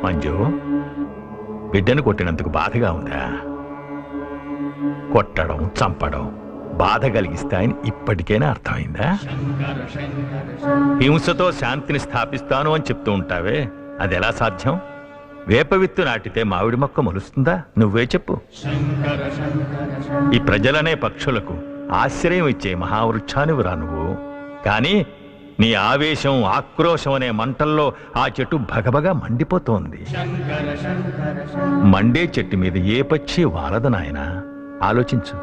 మంజు, బిడ్డను కొట్టినందుకు బాధగా ఉందా? కొట్టడం, చంపడం బాధ కలిగిస్తాయని ఇప్పటికైనా అర్థమైందా? హింసతో శాంతిని స్థాపిస్తాను అని చెప్తూ ఉంటావే, అది ఎలా సాధ్యం? వేప విత్తు నాటితే మామిడి మొక్క మొలుస్తుందా? నువ్వే చెప్పు. ఈ ప్రజలనే పక్షులకు ఆశ్రయం ఇచ్చే మహావృక్షానివిరా నువ్వు. కానీ నీ ఆవేశం, ఆక్రోశం అనే మంటల్లో ఆ చెట్టు భగభగా మండిపోతోంది. మండే చెట్టు మీద ఏ పక్షి వాలదు నాయనా, ఆలోచించు.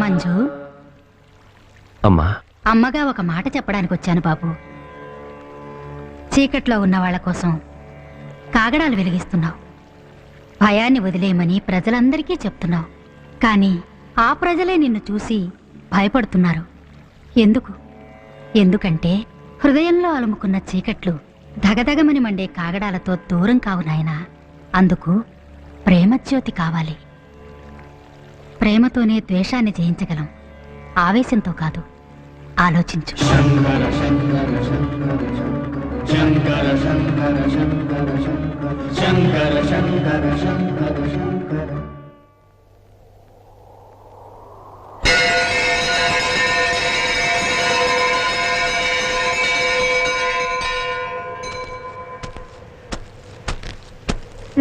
మంజు, అమ్మా. అమ్మగా ఒక మాట చెప్పడానికి వచ్చాను బాబు. చీకట్లో ఉన్న వాళ్ళ కోసం కాగడాలు వెలిగిస్తున్నావు, భయాన్ని వదిలేయమని ప్రజలందరికీ చెప్తున్నావు. కానీ ఆ ప్రజలే నిన్ను చూసి భయపడుతున్నారు. ఎందుకు? ఎందుకంటే హృదయంలో అలుముకున్న చీకట్లు ధగధగమని మండే కాగడాలతో దూరం కావు నాయనా. అందుకు ప్రేమజ్యోతి కావాలి. ప్రేమతోనే ద్వేషాన్ని జయించగలం, ఆవేశంతో కాదు. ఆలోచించు. శంకర శంకర శంకర శంకర శంకర శంకర శంకర శంకర శంకర శంకర.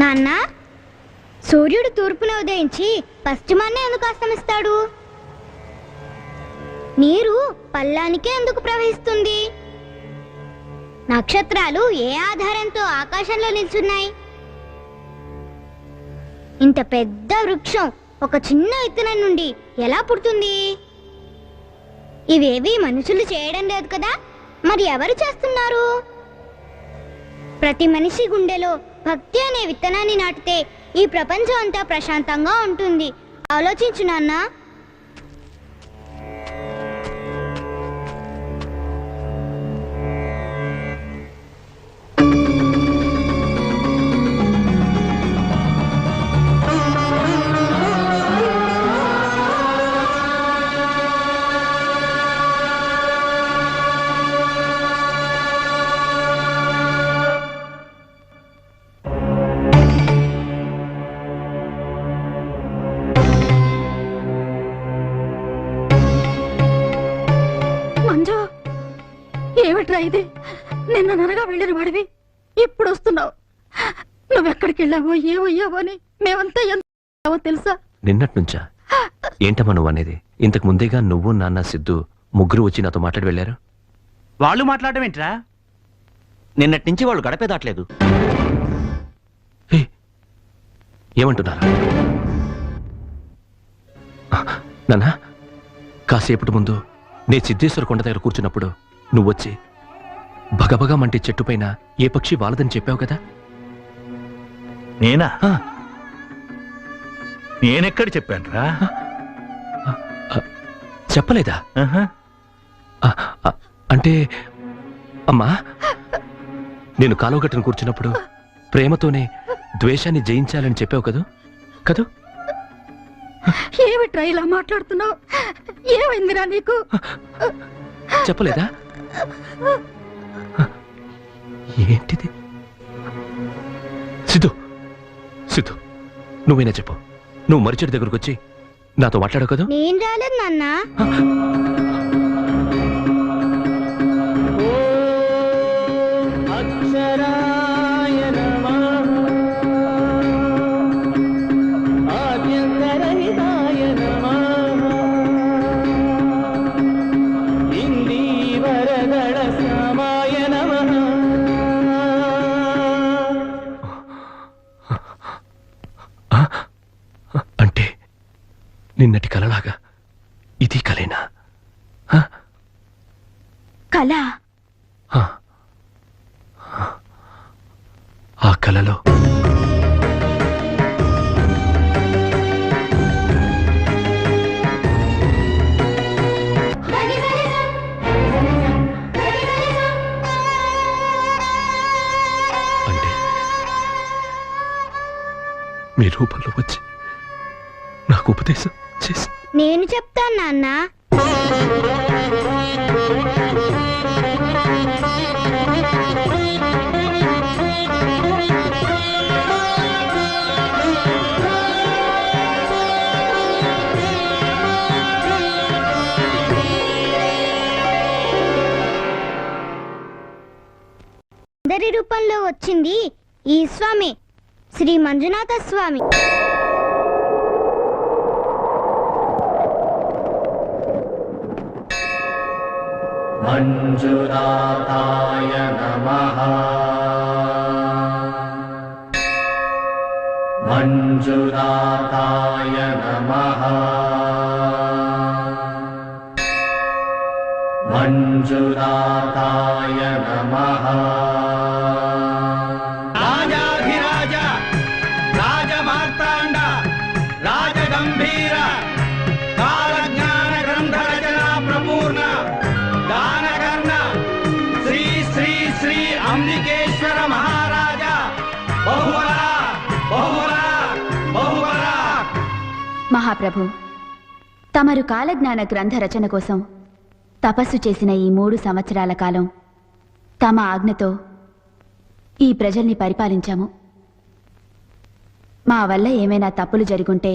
నాన్న, సూర్యుడు తూర్పున ఉదయించి పశ్చిమాన్నే ఎందుకు అస్తమిస్తాడు? నీరు పల్లానికే ఎందుకు ప్రవహిస్తుంది? నక్షత్రాలు ఏ ఆధారంతో ఆకాశంలో నిల్చున్నాయి? ఇంత పెద్ద వృక్షం ఒక చిన్న విత్తనం నుండి ఎలా పుడుతుంది? ఇవేవి మనుషులు చేయడం లేదు కదా, మరి ఎవరు చేస్తున్నారు? ప్రతి మనిషి గుండెలో భక్తి అనే విత్తనాన్ని నాటితే ఈ ప్రపంచం అంతా ప్రశాంతంగా ఉంటుంది. ఆలోచించు నాన్న. ఏమిట్రా ఇది? నిన్న ననగా వెళ్ళిన వాడివి ఇప్పుడు వస్తున్నావు. నువ్వెక్కడికి వెళ్ళావో ఏమయ్యావో అని మేమంతా ఎంత తెలుసా? నిన్నటి నుంచా? ఏంటమ్మా నువ్వు అనేది? ఇంతకు ముందేగా నువ్వు, నాన్న, సిద్ధు ముగ్గురు వచ్చి నాతో మాట్లాడి వెళ్ళారు. వాళ్ళు మాట్లాడటం ఏంట్రా? నిన్నటి నుంచి వాళ్ళు గడపే దాటలేదు. ఏమంటున్నారా? నాన్న, కాసేపటి ముందు నే సిద్ధేశ్వర కొండ దగ్గర కూర్చున్నప్పుడు నువ్వొచ్చి భగభగా మంటే చెట్టు పైన ఏ పక్షి వాలదని చెప్పావు కదా? నేనా? నేనెక్కడ చెప్పానురా? చెప్పలేదా? అంటే అమ్మా, నేను కాలువగట్టును కూర్చున్నప్పుడు ప్రేమతోనే ద్వేషాన్ని జయించాలని చెప్పావు కదూ కదూ? ఏమిట్రా ఇలా మాట్లాడుతున్నావు? ఏమైందిరా నీకు? చెప్పలేదా? ఏంటిది? సిద్ధు, సిద్ధు, నువ్వేనా చెప్పు. నువ్వు మరిచెట్టు దగ్గరకు వచ్చి నాతో మాట్లాడవు కదా? నేను రాలేదు నాన్న. నిన్నటి కలలాగా ఇది కలేనా? హ? కళ హ. ఆ కలలో అంటే మీ రూపంలో వచ్చి నాకు ఉపదేశం చేసి నేను చెప్తాను నాన్న. అందరి రూపంలో వచ్చింది ఈ స్వామి, శ్రీ మంజునాథ స్వామి. మంజునాథాయ నమః. మంజునాథాయ నమః. మంజునాథాయ నమః. రాజాధిరాజ రాజమార్తాండ రాజగంభీర కాలజ్ఞాన గ్రంథ రచనా ప్రపూర్ణ దానకర్ణ శ్రీ శ్రీ శ్రీ అంబికేశ్వర మహారాజ బహువరా బహువరా బహువరా. మహాప్రభు, తమరు కాలజ్ఞాన గ్రంథ రచన కోసం తపస్సు చేసిన ఈ 3 సంవత్సరాల కాలం తమ ఆజ్ఞతో ఈ ప్రజల్ని పరిపాలించాము. మా వల్ల ఏమైనా తప్పులు జరుగుంటే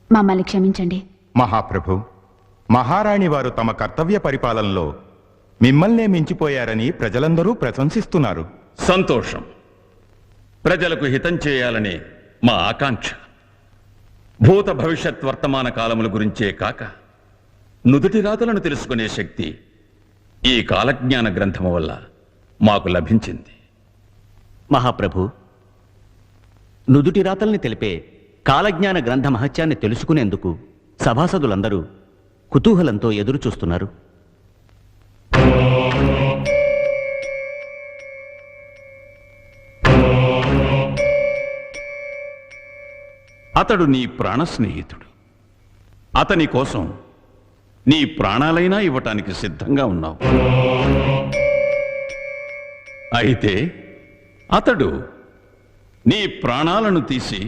మమ్మల్ని క్షమించండి. మహాప్రభు, మహారాణి వారు తమ కర్తవ్య పరిపాలనలో మిమ్మల్నే మించిపోయారని ప్రజలందరూ ప్రశంసిస్తున్నారు. సంతోషం. ప్రజలకు హితం చేయాలనే మా ఆకాంక్ష. భూత భవిష్యత్ వర్తమాన కాలముల గురించే కాక నుదుటి రాతలను తెలుసుకునే శక్తి ఈ కాలజ్ఞాన గ్రంథము వల్ల మాకు లభించింది. మహాప్రభు, నుదుటి రాతల్ని తెలిపే కాలజ్ఞాన గ్రంథ మహత్యాన్ని తెలుసుకునేందుకు సభాసదులందరూ కుతూహలంతో ఎదురు చూస్తున్నారు. అతడు నీ ప్రాణ స్నేహితుడు. అతని కోసం నీ ప్రాణాలైనా ఇవ్వటానికి సిద్ధంగా ఉన్నావు. అయితే అతడు నీ ప్రాణాలను తీసి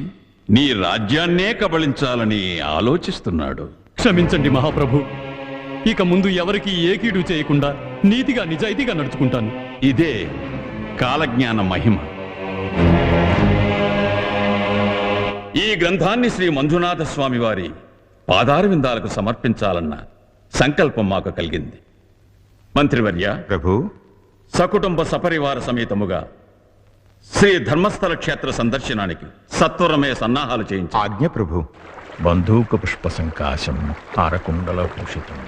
నీ రాజ్యాన్నే కబళించాలని ఆలోచిస్తున్నాడు. క్షమించండి మహాప్రభు, ఇక ముందు ఎవరికి ఏ కీడు చేయకుండా నీతిగా నిజాయితీగా నడుచుకుంటాను. ఇదే కాలజ్ఞాన మహిమ. ఈ గ్రంథాన్ని శ్రీ మంజునాథ స్వామి వారి పాదారవిందాలకు సమర్పించాలన్న సంకల్పం మాకు కలిగింది. మంత్రివర్య, ప్రభు, సకుటుంబ సపరివార సమేతముగా శ్రీ ధర్మస్థల క్షేత్ర సందర్శనానికి సత్వరమే సన్నాహాలు చేయించి. ఆజ్ఞ ప్రభు. బంధూక పుష్ప సంకాశం హారకుండల భూషితం.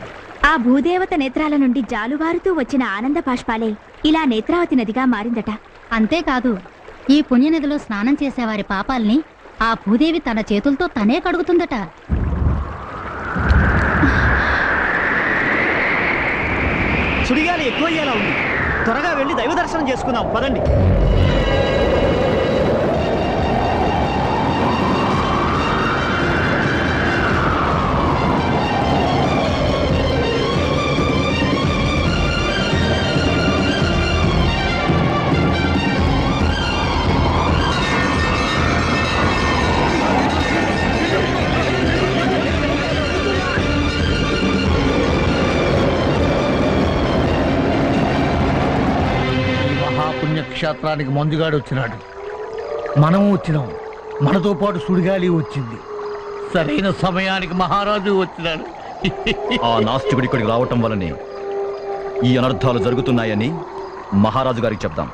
ఆ భూదేవత నేత్రాల నుండి జాలువారుతూ వచ్చిన ఆనంద బాష్పాలే ఇలా నేత్రావతి నదిగా మారిందట. అంతేకాదు, ఈ పుణ్యనదిలో స్నానం చేసేవారి పాపాల్ని ఆ భూదేవి తన చేతులతో తనే కడుగుతుందట. సుడిగాలి ఎక్కువయ్యేలా ఉంది. త్వరగా వెళ్ళి దైవ దర్శనం చేసుకుందాం, పదండి. క్షేత్రానికి మంజుగాడు వచ్చినాడు, మనము వచ్చినాం, మనతో పాటు సుడిగాలి వచ్చింది. సరైన సమయానికి మహారాజు వచ్చినాడు. ఆ నాస్తికుడి ఇక్కడికి రావటం వల్లనే ఈ అనర్థాలు జరుగుతున్నాయని మహారాజు గారికి చెప్దాం.